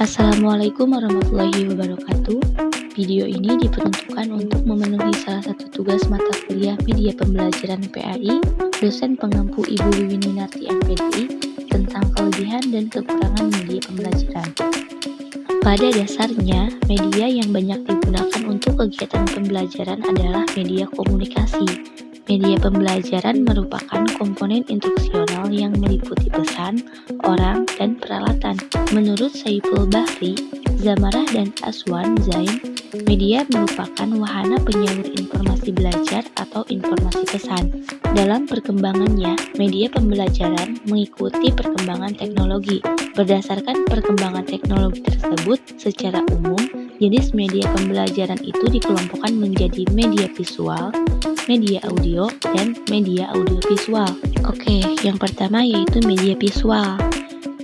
Assalamualaikum warahmatullahi wabarakatuh. Video ini diperuntukkan untuk memenuhi salah satu tugas mata kuliah Media Pembelajaran PAI, dosen pengampu Ibu Wiwin Winarti MPDI, tentang kelebihan dan kekurangan media pembelajaran. Pada dasarnya, media yang banyak digunakan untuk kegiatan pembelajaran adalah media komunikasi. Media pembelajaran merupakan komponen instruksional yang meliputi pesan, orang, dan peralatan. Menurut Saiful Bahri, Zamarah, dan Aswan Zain, media merupakan wahana penyalur informasi belajar atau informasi pesan. Dalam perkembangannya, media pembelajaran mengikuti perkembangan teknologi. Berdasarkan perkembangan teknologi tersebut, secara umum, jenis media pembelajaran itu dikelompokkan menjadi media visual, media audio, dan media audiovisual. Oke, yang pertama yaitu media visual.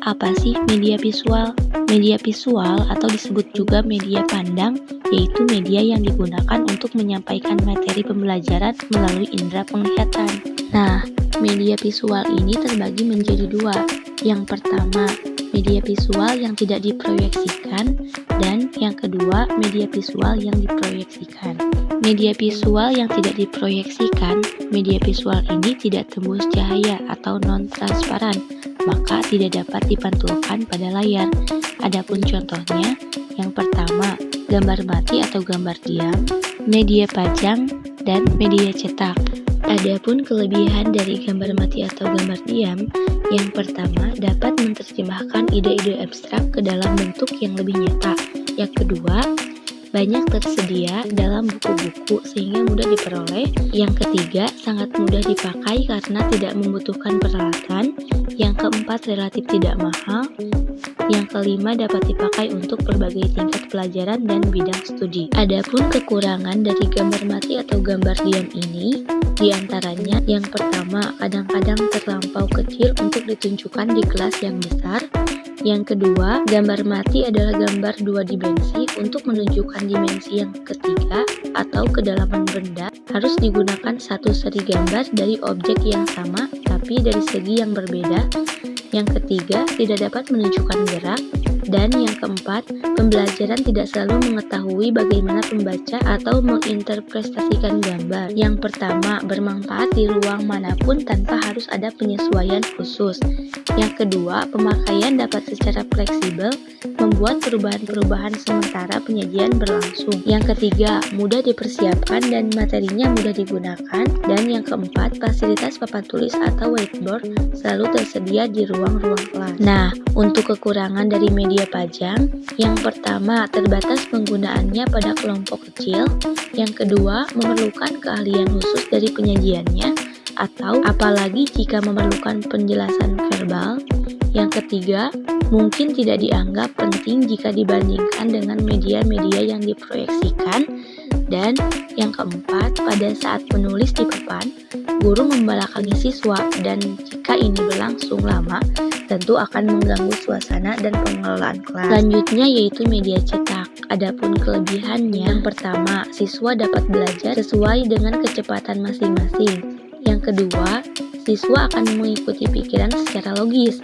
Apa sih media visual? Media visual atau disebut juga media pandang, yaitu media yang digunakan untuk menyampaikan materi pembelajaran melalui indera penglihatan. Nah, media visual ini terbagi menjadi dua. Yang pertama, media visual yang tidak diproyeksikan, dan yang kedua, media visual yang diproyeksikan. Media visual yang tidak diproyeksikan, media visual ini tidak tembus cahaya atau non-transparan, maka tidak dapat dipantulkan pada layar. Adapun contohnya, yang pertama, gambar mati atau gambar diam, media pajang, dan media cetak. Adapun kelebihan dari gambar mati atau gambar diam, yang pertama dapat menerjemahkan ide-ide abstrak ke dalam bentuk yang lebih nyata. Yang kedua, banyak tersedia dalam buku-buku sehingga mudah diperoleh. Yang ketiga, sangat mudah dipakai karena tidak membutuhkan peralatan. Yang keempat, relatif tidak mahal. Yang kelima, dapat dipakai untuk berbagai tingkat pelajaran dan bidang studi. Adapun kekurangan dari gambar mati atau gambar diam ini, diantaranya yang pertama, kadang-kadang terlampau kecil untuk ditunjukkan di kelas yang besar. Yang kedua, gambar mati adalah gambar dua dimensi. Untuk menunjukkan dimensi yang ketiga atau kedalaman benda, harus digunakan satu seri gambar dari objek yang sama tapi dari segi yang berbeda. Yang ketiga, tidak dapat menunjukkan gerak. Dan yang keempat, pembelajaran tidak selalu mengetahui bagaimana membaca atau menginterpretasikan gambar. Yang pertama, bermanfaat di ruang manapun tanpa harus ada penyesuaian khusus. Yang kedua, pemakaian dapat secara fleksibel membuat perubahan-perubahan sementara penyajian berlangsung. Yang ketiga, mudah dipersiapkan dan materinya mudah digunakan. Dan yang keempat, fasilitas papan tulis atau whiteboard selalu tersedia di ruang-ruang kelas. Nah, untuk kekurangan dari media pajang, yang pertama, terbatas penggunaannya pada kelompok kecil. Yang kedua, memerlukan keahlian khusus dari penyajiannya, atau apalagi jika memerlukan penjelasan verbal. Yang ketiga, mungkin tidak dianggap penting jika dibandingkan dengan media-media yang diproyeksikan. Dan yang keempat, pada saat menulis di papan, guru membelakangi siswa, dan jika ini berlangsung lama, tentu akan mengganggu suasana dan pengelolaan kelas. Selanjutnya yaitu media cetak. Adapun kelebihannya, yang pertama, siswa dapat belajar sesuai dengan kecepatan masing-masing. Yang kedua, siswa akan mengikuti pikiran secara logis.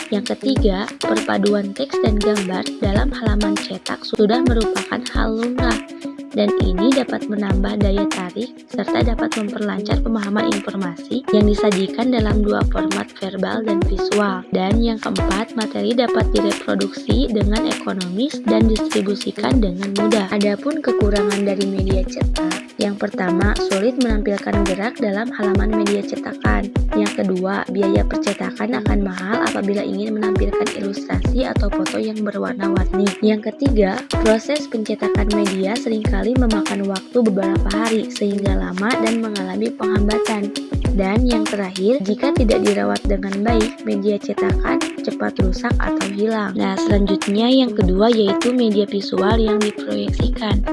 Yang ketiga, perpaduan teks dan gambar dalam halaman cetak sudah merupakan hal lumrah, dan ini dapat menambah daya tarik serta dapat memperlancar pemahaman informasi yang disajikan dalam dua format verbal dan visual. Dan yang keempat, materi dapat direproduksi dengan ekonomis dan distribusikan dengan mudah. Adapun kekurangan dari media cetak, yang pertama, sulit menampilkan gerak dalam halaman media cetakan. Yang kedua, biaya percetakan akan mahal apabila ingin menampilkan ilustrasi atau foto yang berwarna-warni. Yang ketiga, proses pencetakan media seringkali memakan waktu beberapa hari sehingga lama dan mengalami penghambatan. Dan yang terakhir, jika tidak dirawat dengan baik, media cetakan cepat rusak atau hilang. Nah, selanjutnya yang kedua yaitu media visual yang diproyeksikan.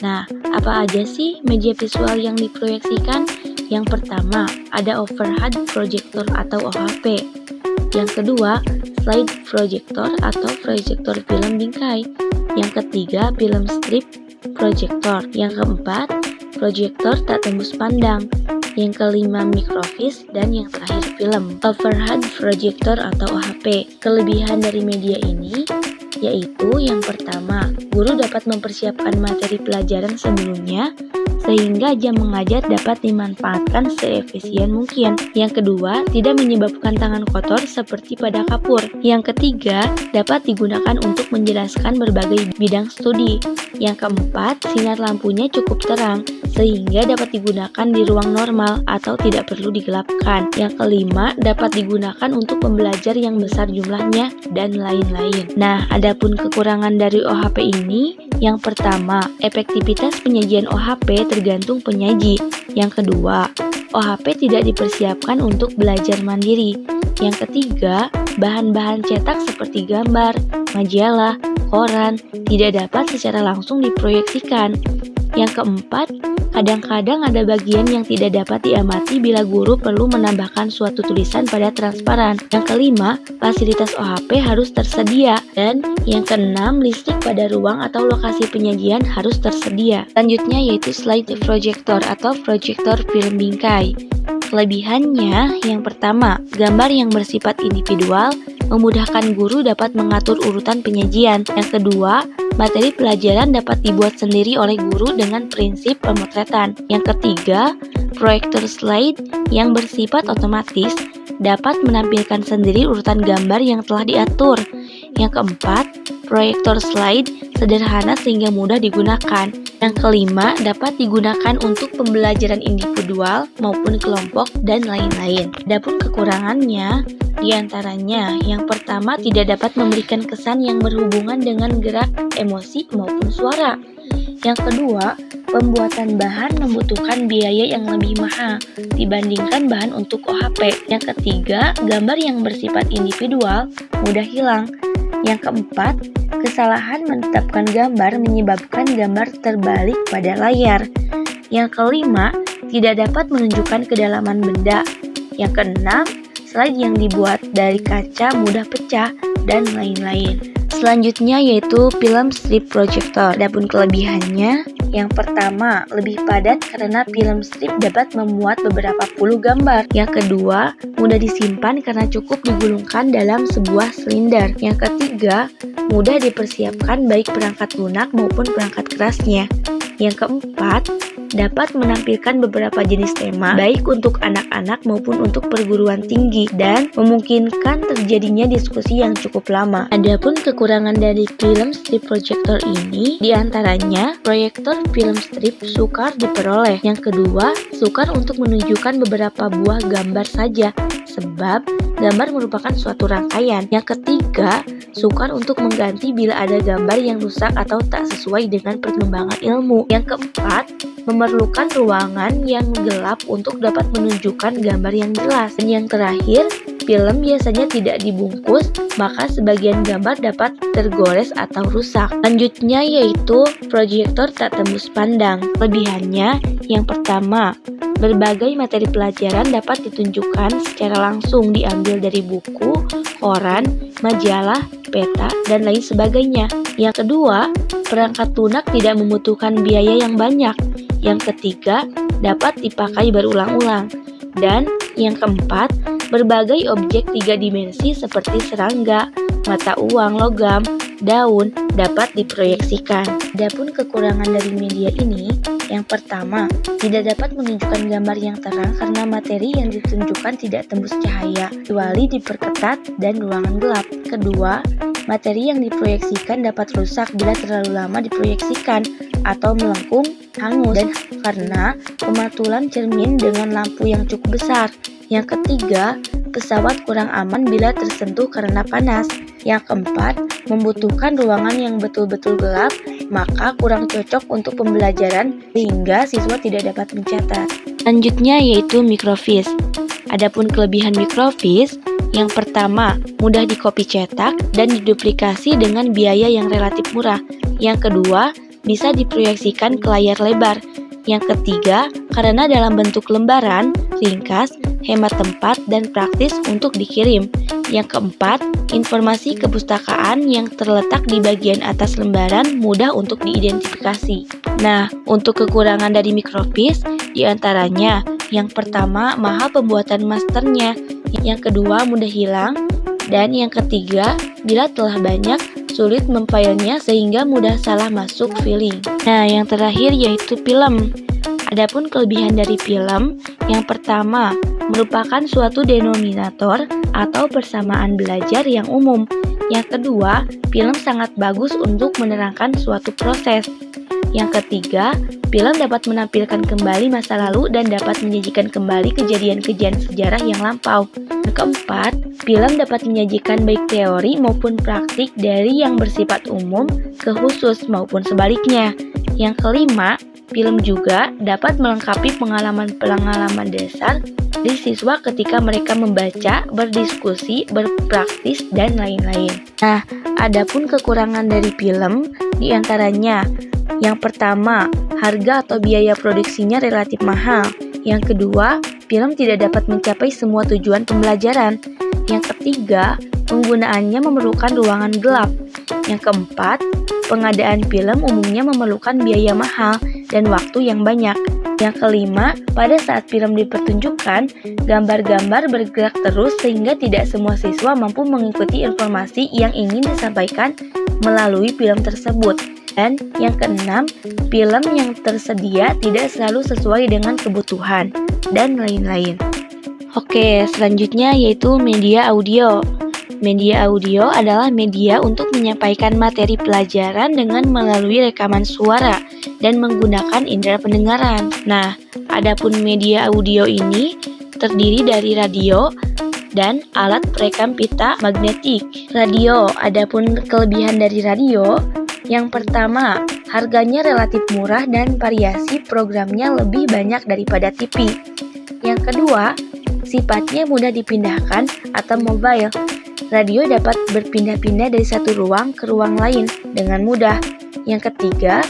Nah, apa aja sih media visual yang diproyeksikan? Yang pertama, ada overhead projector atau OHP. Yang kedua, slide projector atau proyektor film bingkai. Yang ketiga, film strip projector. Yang keempat, proyektor tak tembus pandang. Yang kelima, microfiche. Dan yang terakhir, film. Overhead projector atau OHP. Kelebihan dari media ini, yaitu yang pertama, guru dapat mempersiapkan materi pelajaran sebelumnya sehingga jam mengajar dapat dimanfaatkan seefisien mungkin. Yang kedua, tidak menyebabkan tangan kotor seperti pada kapur. Yang ketiga, dapat digunakan untuk menjelaskan berbagai bidang studi. Yang keempat, sinar lampunya cukup terang sehingga dapat digunakan di ruang normal atau tidak perlu digelapkan. Yang kelima, dapat digunakan untuk pembelajar yang besar jumlahnya dan lain-lain. Nah, adapun kekurangan dari OHP ini, yang pertama, efektivitas penyajian OHP tergantung penyaji. Yang kedua, OHP tidak dipersiapkan untuk belajar mandiri. Yang ketiga, bahan-bahan cetak seperti gambar, majalah, koran tidak dapat secara langsung diproyeksikan. Yang keempat, kadang-kadang ada bagian yang tidak dapat diamati bila guru perlu menambahkan suatu tulisan pada transparan. Yang kelima, fasilitas OHP harus tersedia. Dan yang keenam, listrik pada ruang atau lokasi penyajian harus tersedia. Selanjutnya yaitu slide projector atau proyektor film bingkai. Kelebihannya, yang pertama, gambar yang bersifat individual memudahkan guru dapat mengatur urutan penyajian. Yang kedua, materi pelajaran dapat dibuat sendiri oleh guru dengan prinsip pemotretan. Yang ketiga, proyektor slide yang bersifat otomatis dapat menampilkan sendiri urutan gambar yang telah diatur. Yang keempat, proyektor slide sederhana sehingga mudah digunakan. Yang kelima, dapat digunakan untuk pembelajaran individual maupun kelompok dan lain-lain. Adapun kekurangannya, diantaranya yang pertama tidak dapat memberikan kesan yang berhubungan dengan gerak, emosi maupun suara. Yang kedua, pembuatan bahan membutuhkan biaya yang lebih mahal dibandingkan bahan untuk OHP. Yang ketiga, gambar yang bersifat individual mudah hilang. Yang keempat, kesalahan menetapkan gambar menyebabkan gambar terbalik pada layar. Yang kelima, tidak dapat menunjukkan kedalaman benda. Yang keenam, slide yang dibuat dari kaca mudah pecah, dan lain-lain. Selanjutnya yaitu film strip projector. Adapun kelebihannya, yang pertama, lebih padat karena film strip dapat memuat beberapa puluh gambar. Yang kedua, mudah disimpan karena cukup digulungkan dalam sebuah silinder. Yang ketiga, mudah dipersiapkan baik perangkat lunak maupun perangkat kerasnya. Yang keempat, dapat menampilkan beberapa jenis tema baik untuk anak-anak maupun untuk perguruan tinggi dan memungkinkan terjadinya diskusi yang cukup lama. Adapun kekurangan dari film strip projector ini diantaranya proyektor film strip sukar diperoleh. Yang kedua, sukar untuk menunjukkan beberapa buah gambar saja sebab gambar merupakan suatu rangkaian. Yang ketiga, sukar untuk mengganti bila ada gambar yang rusak atau tak sesuai dengan perkembangan ilmu. Yang keempat, memerlukan ruangan yang gelap untuk dapat menunjukkan gambar yang jelas. Dan yang terakhir, film biasanya tidak dibungkus, maka sebagian gambar dapat tergores atau rusak. Selanjutnya yaitu proyektor tak tembus pandang. Kelebihannya, yang pertama, berbagai materi pelajaran dapat ditunjukkan secara langsung diambil dari buku, koran, majalah, peta, dan lain sebagainya. Yang kedua, perangkat lunak tidak membutuhkan biaya yang banyak. Yang ketiga, dapat dipakai berulang-ulang. Dan yang keempat, berbagai objek 3 dimensi seperti serangga, mata uang logam, daun dapat diproyeksikan. Adapun kekurangan dari media ini, yang pertama, tidak dapat menunjukkan gambar yang terang karena materi yang ditunjukkan tidak tembus cahaya, kecuali diperketat dan ruangan gelap. Kedua, materi yang diproyeksikan dapat rusak bila terlalu lama diproyeksikan atau melengkung, hangus, dan karena pematulan cermin dengan lampu yang cukup besar. Yang ketiga, pesawat kurang aman bila tersentuh karena panas. Yang keempat, membutuhkan ruangan yang betul-betul gelap, maka kurang cocok untuk pembelajaran sehingga siswa tidak dapat mencatat. Selanjutnya yaitu microfiche. Adapun kelebihan microfiche, yang pertama, mudah dikopi cetak dan diduplikasi dengan biaya yang relatif murah. Yang kedua, bisa diproyeksikan ke layar lebar. Yang ketiga, karena dalam bentuk lembaran, ringkas, hemat tempat, dan praktis untuk dikirim. Yang keempat, informasi kepustakaan yang terletak di bagian atas lembaran mudah untuk diidentifikasi. Nah, untuk kekurangan dari microfiche, diantaranya, yang pertama, mahal pembuatan masternya. Yang kedua, mudah hilang. Dan yang ketiga, bila telah banyak, sulit memfilenya sehingga mudah salah masuk feeling. Nah, yang terakhir yaitu film. Adapun kelebihan dari film, yang pertama, merupakan suatu denominator atau persamaan belajar yang umum. Yang kedua, film sangat bagus untuk menerangkan suatu proses. Yang ketiga, film dapat menampilkan kembali masa lalu dan dapat menyajikan kembali kejadian-kejadian sejarah yang lampau. Yang keempat, film dapat menyajikan baik teori maupun praktik dari yang bersifat umum ke khusus maupun sebaliknya. Yang kelima, film juga dapat melengkapi pengalaman-pengalaman dasar di siswa ketika mereka membaca, berdiskusi, berpraktis, dan lain-lain. Nah, adapun kekurangan dari film, diantaranya yang pertama, harga atau biaya produksinya relatif mahal. Yang kedua, film tidak dapat mencapai semua tujuan pembelajaran. Yang ketiga, penggunaannya memerlukan ruangan gelap. Yang keempat, pengadaan film umumnya memerlukan biaya mahal dan waktu yang banyak. Yang kelima, pada saat film dipertunjukkan, gambar-gambar bergerak terus sehingga tidak semua siswa mampu mengikuti informasi yang ingin disampaikan melalui film tersebut. Dan yang keenam, film yang tersedia tidak selalu sesuai dengan kebutuhan, dan lain-lain. Oke, selanjutnya yaitu media audio. Media audio adalah media untuk menyampaikan materi pelajaran dengan melalui rekaman suara dan menggunakan indera pendengaran. Nah, adapun media audio ini terdiri dari radio dan alat perekam pita magnetik. Radio, adapun kelebihan dari radio, yang pertama, harganya relatif murah dan variasi programnya lebih banyak daripada TV. Yang kedua, sifatnya mudah dipindahkan atau mobile. Radio dapat berpindah-pindah dari satu ruang ke ruang lain dengan mudah. Yang ketiga,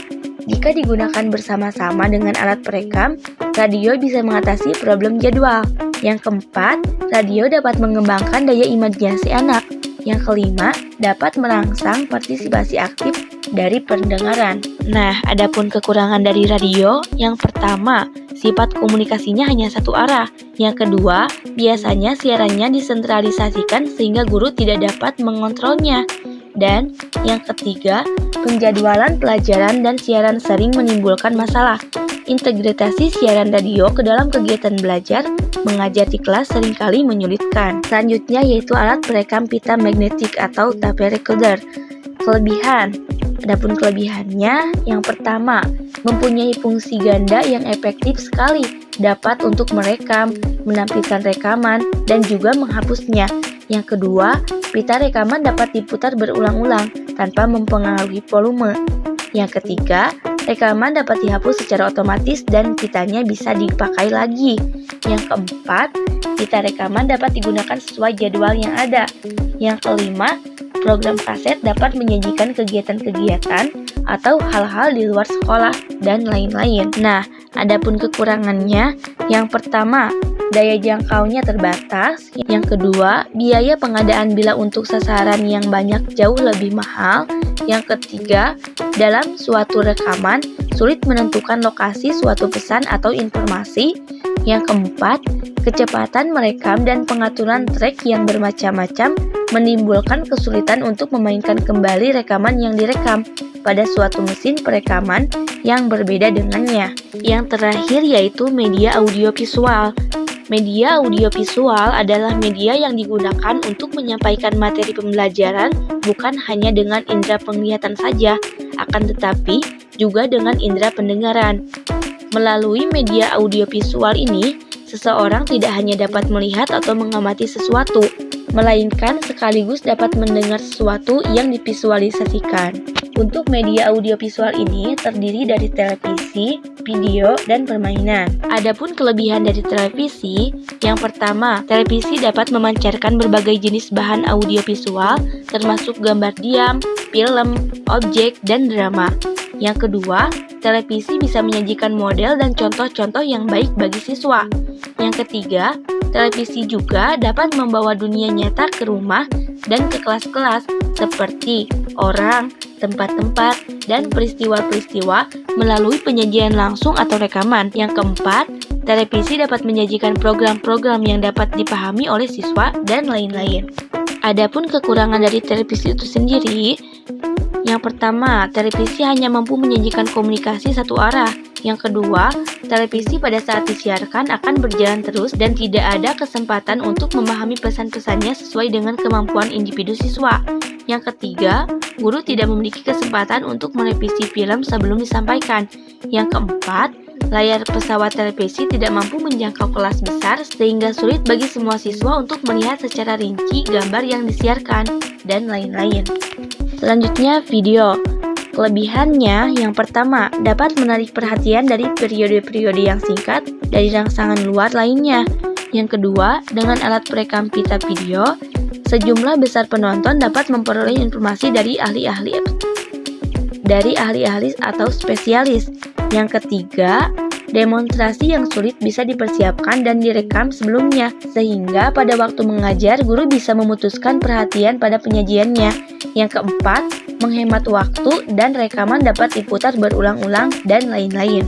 jika digunakan bersama-sama dengan alat perekam, radio bisa mengatasi problem jadwal. Yang keempat, radio dapat mengembangkan daya imajinasi anak. Yang kelima, dapat merangsang partisipasi aktif dari pendengaran. Nah, adapun kekurangan dari radio, yang pertama, sifat komunikasinya hanya satu arah. Yang kedua, biasanya siarannya disentralisasikan sehingga guru tidak dapat mengontrolnya. Dan yang ketiga, penjadwalan pelajaran dan siaran sering menimbulkan masalah. Integrasi siaran radio ke dalam kegiatan belajar mengajar di kelas seringkali menyulitkan. Selanjutnya yaitu alat perekam pita magnetik atau tape recorder. Kelebihan. Adapun kelebihannya, yang pertama, mempunyai fungsi ganda yang efektif sekali, dapat untuk merekam, menampilkan rekaman, dan juga menghapusnya. Yang kedua, pita rekaman dapat diputar berulang-ulang tanpa mempengaruhi volume. Yang ketiga, rekaman dapat dihapus secara otomatis dan pitanya bisa dipakai lagi. Yang keempat, pita rekaman dapat digunakan sesuai jadwal yang ada. Yang kelima, program kaset dapat menyajikan kegiatan-kegiatan atau hal-hal di luar sekolah dan lain-lain. Nah, adapun kekurangannya, yang pertama, daya jangkaunya terbatas. Yang kedua, biaya pengadaan bila untuk sasaran yang banyak jauh lebih mahal. Yang ketiga, dalam suatu rekaman, sulit menentukan lokasi suatu pesan atau informasi. Yang keempat, kecepatan merekam dan pengaturan track yang bermacam-macam menimbulkan kesulitan untuk memainkan kembali rekaman yang direkam pada suatu mesin perekaman yang berbeda dengannya. Yang terakhir yaitu media audiovisual. Media audiovisual adalah media yang digunakan untuk menyampaikan materi pembelajaran bukan hanya dengan indera penglihatan saja, akan tetapi juga dengan indera pendengaran. Melalui media audiovisual ini, seseorang tidak hanya dapat melihat atau mengamati sesuatu, melainkan sekaligus dapat mendengar sesuatu yang divisualisasikan. Untuk media audiovisual ini terdiri dari televisi, video, dan permainan. Adapun kelebihan dari televisi, yang pertama, televisi dapat memancarkan berbagai jenis bahan audiovisual, termasuk gambar diam, film, objek, dan drama. Yang kedua, televisi bisa menyajikan model dan contoh-contoh yang baik bagi siswa. Yang ketiga, televisi juga dapat membawa dunia nyata ke rumah dan ke kelas-kelas seperti orang, tempat-tempat, dan peristiwa-peristiwa melalui penyajian langsung atau rekaman. Yang keempat, televisi dapat menyajikan program-program yang dapat dipahami oleh siswa dan lain-lain. Adapun kekurangan dari televisi itu sendiri, Yang pertama, televisi hanya mampu menyajikan komunikasi satu arah. Yang kedua, televisi pada saat disiarkan akan berjalan terus dan tidak ada kesempatan untuk memahami pesan-pesannya sesuai dengan kemampuan individu siswa. Yang ketiga, guru tidak memiliki kesempatan untuk merevisi film sebelum disampaikan. Yang keempat, layar pesawat televisi tidak mampu menjangkau kelas besar sehingga sulit bagi semua siswa untuk melihat secara rinci gambar yang disiarkan, dan lain-lain. Selanjutnya, video. Kelebihannya, yang pertama, dapat menarik perhatian dari periode-periode yang singkat dari rangsangan luar lainnya. Yang kedua, dengan alat perekam pita video, sejumlah besar penonton dapat memperoleh informasi dari ahli-ahli atau spesialis. Yang ketiga, demonstrasi yang sulit bisa dipersiapkan dan direkam sebelumnya, sehingga pada waktu mengajar, guru bisa memutuskan perhatian pada penyajiannya. Yang keempat, menghemat waktu dan rekaman dapat diputar berulang-ulang, dan lain-lain.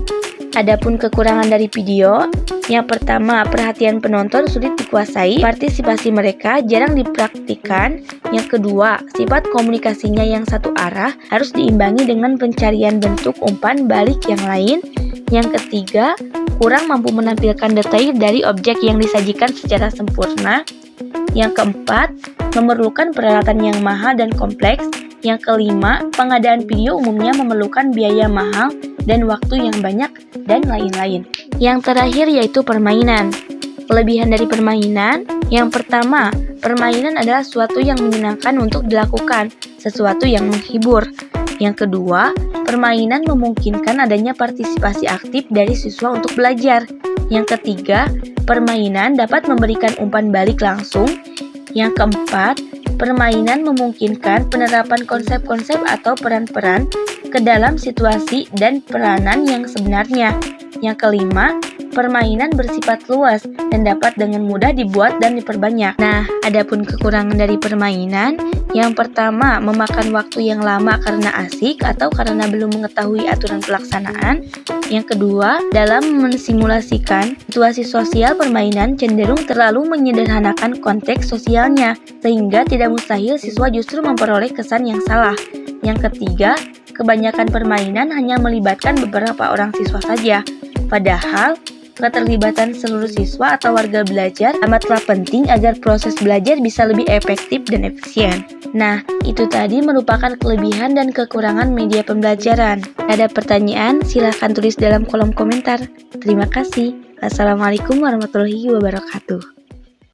Adapun kekurangan dari video, yang pertama, perhatian penonton sulit dikuasai, partisipasi mereka jarang dipraktikkan. Yang kedua, sifat komunikasinya yang satu arah harus diimbangi dengan pencarian bentuk umpan balik yang lain. Yang ketiga, kurang mampu menampilkan detail dari objek yang disajikan secara sempurna. Yang keempat, memerlukan peralatan yang mahal dan kompleks. Yang kelima, pengadaan video umumnya memerlukan biaya mahal dan waktu yang banyak, dan lain-lain. Yang terakhir yaitu permainan. Kelebihan dari permainan, yang pertama, permainan adalah sesuatu yang menyenangkan untuk dilakukan, sesuatu yang menghibur. Yang kedua, permainan memungkinkan adanya partisipasi aktif dari siswa untuk belajar. Yang ketiga, permainan dapat memberikan umpan balik langsung. Yang keempat, permainan memungkinkan penerapan konsep-konsep atau peran-peran ke dalam situasi dan peranan yang sebenarnya. Yang kelima, permainan bersifat luas dan dapat dengan mudah dibuat dan diperbanyak. Nah, adapun kekurangan dari permainan, yang pertama, memakan waktu yang lama karena asik atau karena belum mengetahui aturan pelaksanaan. Yang kedua, dalam mensimulasikan situasi sosial, permainan cenderung terlalu menyederhanakan konteks sosialnya, sehingga tidak mustahil siswa justru memperoleh kesan yang salah. Yang ketiga, kebanyakan permainan hanya melibatkan beberapa orang siswa saja, padahal keterlibatan seluruh siswa atau warga belajar amatlah penting agar proses belajar bisa lebih efektif dan efisien. Nah, itu tadi merupakan kelebihan dan kekurangan media pembelajaran. Ada pertanyaan? Silahkan tulis dalam kolom komentar. Terima kasih. Assalamualaikum warahmatullahi wabarakatuh.